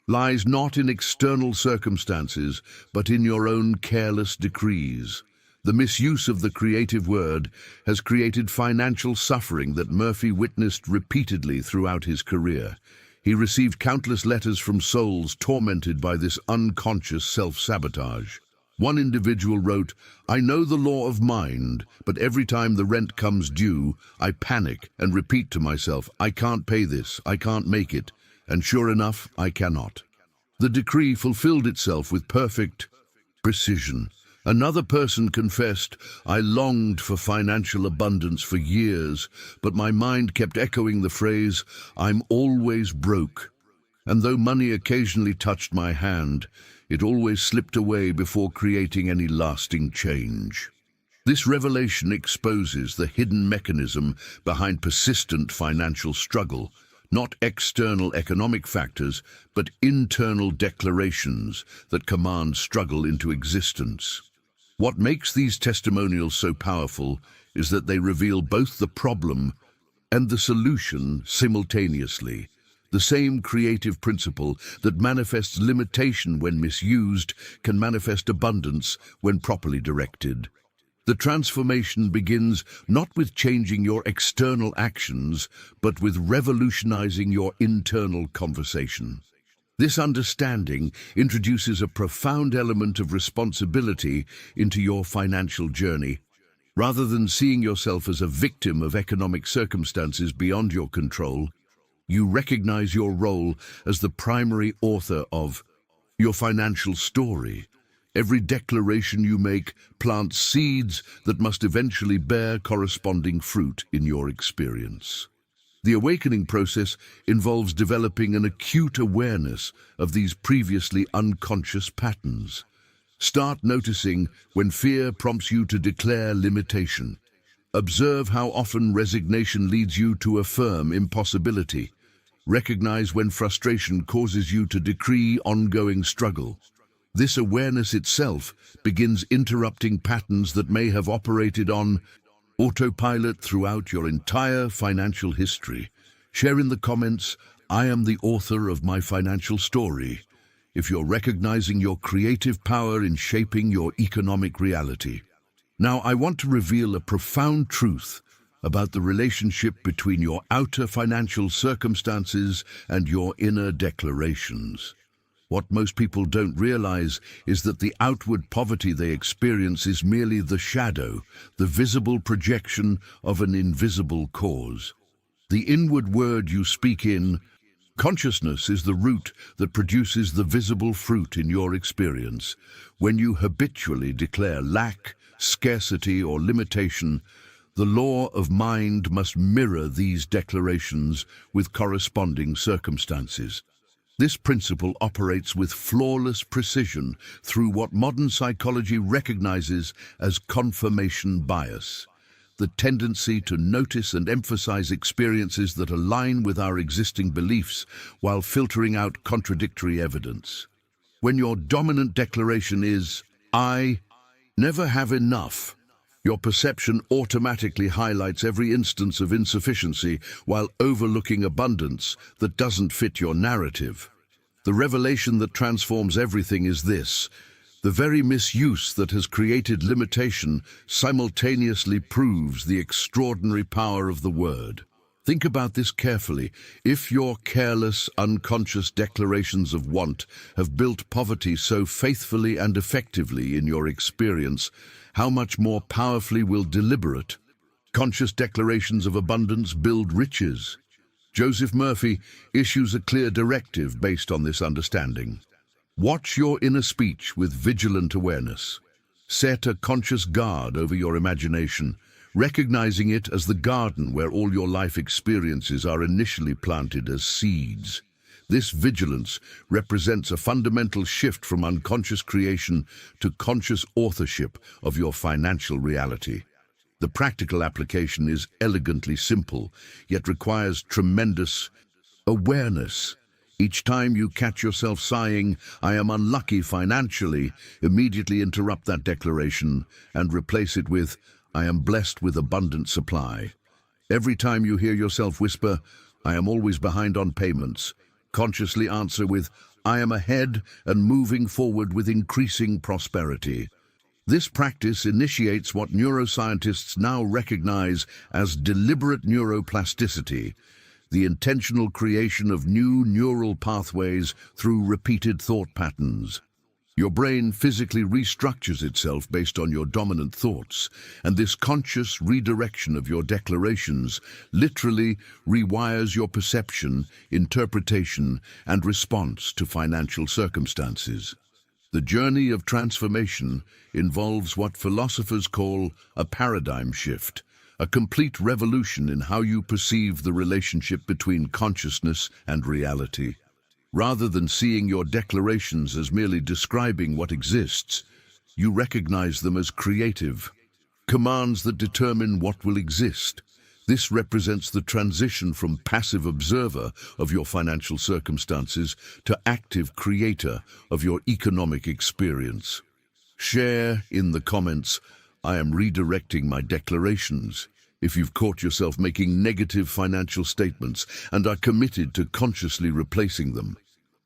lies not in external circumstances, but in your own careless decrees. The misuse of the creative word has created financial suffering that Murphy witnessed repeatedly throughout his career. He received countless letters from souls tormented by this unconscious self-sabotage. One individual wrote, "I know the law of mind, but every time the rent comes due, I panic and repeat to myself, I can't pay this, I can't make it, and sure enough, I cannot." The decree fulfilled itself with perfect precision. Another person confessed, "I longed for financial abundance for years, but my mind kept echoing the phrase, 'I'm always broke.' And though money occasionally touched my hand, it always slipped away before creating any lasting change." This revelation exposes the hidden mechanism behind persistent financial struggle, not external economic factors, but internal declarations that command struggle into existence. What makes these testimonials so powerful is that they reveal both the problem and the solution simultaneously. The same creative principle that manifests limitation when misused can manifest abundance when properly directed. The transformation begins not with changing your external actions, but with revolutionizing your internal conversation. This understanding introduces a profound element of responsibility into your financial journey. Rather than seeing yourself as a victim of economic circumstances beyond your control, you recognize your role as the primary author of your financial story. Every declaration you make plants seeds that must eventually bear corresponding fruit in your experience. The awakening process involves developing an acute awareness of these previously unconscious patterns. Start noticing when fear prompts you to declare limitation. Observe how often resignation leads you to affirm impossibility. Recognize when frustration causes you to decree ongoing struggle. This awareness itself begins interrupting patterns that may have operated on autopilot throughout your entire financial history. Share in the comments, "I am the author of my financial story," if you're recognizing your creative power in shaping your economic reality. Now, I want to reveal a profound truth about the relationship between your outer financial circumstances and your inner declarations. What most people don't realize is that the outward poverty they experience is merely the shadow, the visible projection of an invisible cause. The inward word you speak in consciousness is the root that produces the visible fruit in your experience. When you habitually declare lack, scarcity, or limitation, the law of mind must mirror these declarations with corresponding circumstances. This principle operates with flawless precision through what modern psychology recognizes as confirmation bias, the tendency to notice and emphasize experiences that align with our existing beliefs while filtering out contradictory evidence. When your dominant declaration is, "I never have enough," your perception automatically highlights every instance of insufficiency while overlooking abundance that doesn't fit your narrative. The revelation that transforms everything is this: the very misuse that has created limitation simultaneously proves the extraordinary power of the word. Think about this carefully. If your careless, unconscious declarations of want have built poverty so faithfully and effectively in your experience, how much more powerfully will deliberate, conscious declarations of abundance build riches? Joseph Murphy issues a clear directive based on this understanding. Watch your inner speech with vigilant awareness. Set a conscious guard over your imagination, recognizing it as the garden where all your life experiences are initially planted as seeds. This vigilance represents a fundamental shift from unconscious creation to conscious authorship of your financial reality. The practical application is elegantly simple, yet requires tremendous awareness. Each time you catch yourself sighing, "I am unlucky financially," immediately interrupt that declaration and replace it with, "I am blessed with abundant supply." Every time you hear yourself whisper, "I am always behind on payments," consciously answer with, "I am ahead and moving forward with increasing prosperity." This practice initiates what neuroscientists now recognize as deliberate neuroplasticity, the intentional creation of new neural pathways through repeated thought patterns. Your brain physically restructures itself based on your dominant thoughts, and this conscious redirection of your declarations literally rewires your perception, interpretation, and response to financial circumstances. The journey of transformation involves what philosophers call a paradigm shift, a complete revolution in how you perceive the relationship between consciousness and reality. Rather than seeing your declarations as merely describing what exists, you recognize them as creative, commands that determine what will exist. This represents the transition from passive observer of your financial circumstances to active creator of your economic experience. Share in the comments, I am redirecting my declarations, if you've caught yourself making negative financial statements and are committed to consciously replacing them.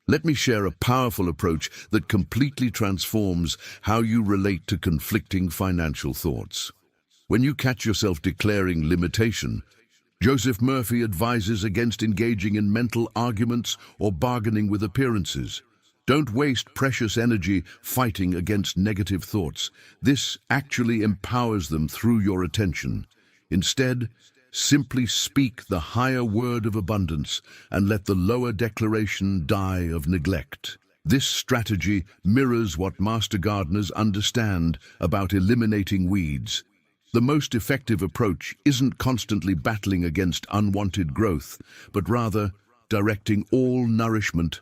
Let me share a powerful approach that completely transforms how you relate to conflicting financial thoughts. When you catch yourself declaring limitation, Joseph Murphy advises against engaging in mental arguments or bargaining with appearances. Don't waste precious energy fighting against negative thoughts. This actually empowers them through your attention. Instead, simply speak the higher word of abundance and let the lower declaration die of neglect. This strategy mirrors what master gardeners understand about eliminating weeds. The most effective approach isn't constantly battling against unwanted growth, but rather directing all nourishment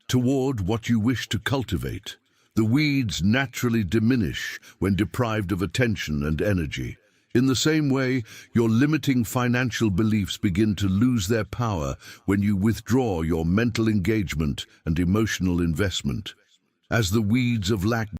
toward what you wish to cultivate. The weeds naturally diminish when deprived of attention and energy. In the same way, your limiting financial beliefs begin to lose their power when you withdraw your mental engagement and emotional investment. As the weeds of lack